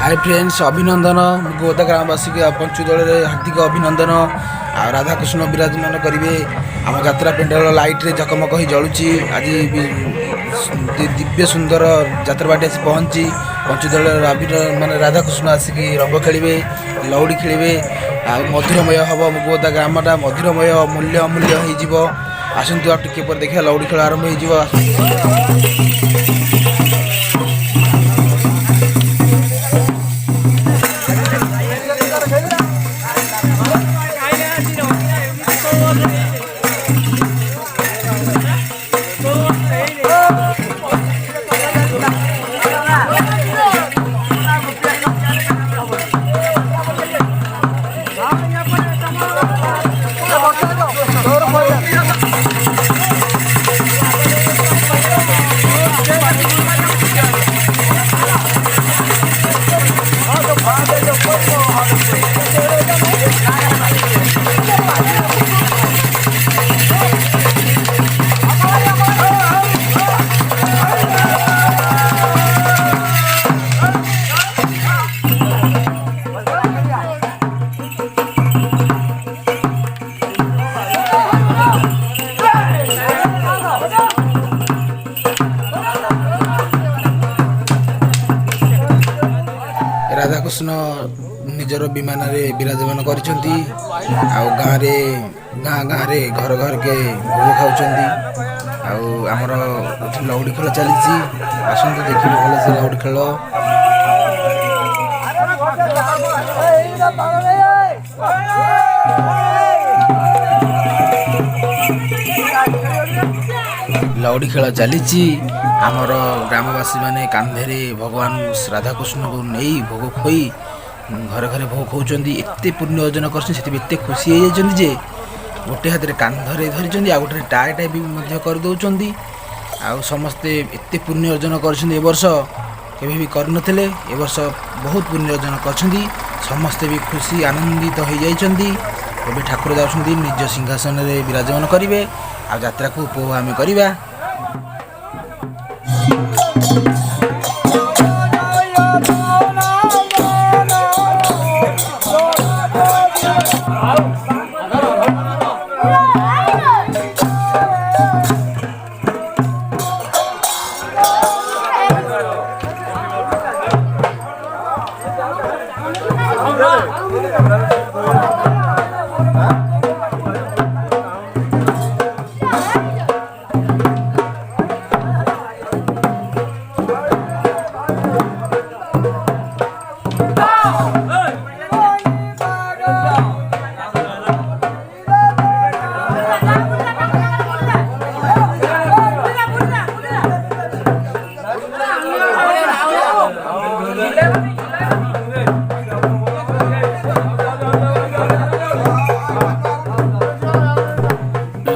Hi friends अभिनंदन गोदा ग्रामवासी के पंचुदल हार्दिक अभिनंदन। राधाकृष्ण विराजमान करेंगे आम यात्रा पेंडाल लाइट रे जकमक हो जलुची। आज दिव्य सुंदर यात्रा बाटे आसी पहुंची पंचुदल माने राधाकृष्ण आसिक रंग खेलिए लौड़ी खेलिए मधुरमय हम गोदा ग्रामटा मधुरमय मूल्य अमूल्य हो आसतु आप टिके पर देखा लौड़ी खेल आरंभ हो। राधाकृष्ण निजर विमान विराजमान कर गाँव गाँव घर घर के भोग खाऊँ आमर लौड़ी खेल चली आसतु देखिए भल से लौड़ी खेल। लौड़ी खेल चली आमर ग्रामवासी माने कांधे भगवान राधाकृष्ण को नहीं भोग खोई घरे घरे भोग खाऊँ एत पुण्य अर्जन करते खुशी हो जाए गोटे हाथ में कांधे धरी आ गोटे टाए टाए भी करदे आ समस्ते एत पुण्य अर्जन कर वर्ष केवे भी करनथिले ए वर्ष बहुत पुण्य अर्जन कर समस्ते भी खुशी आनंदित हो जाइछन्ती। एबे ठाकुर जाउछन्ती निज सिंहासन रे विराजमान करिवे आ यात्रा को उपभोग आमे करिबा।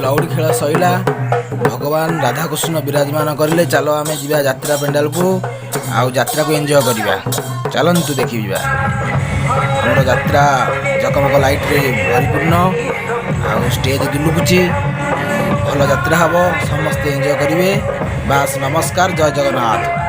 लौड़ी खेल सैला भगवान राधाकृष्ण विराजमान करें चलो आम जा यात्रा पेंडाल को यात्रा को एंजॉय करवा चलतु देखा आमर यात्रा जकमक लाइट रे भरपूर्ण स्टेज दुलुकुची भल यात्रा हम समस्ते एंजॉय करेंगे। बास नमस्कार जय जगन्नाथ।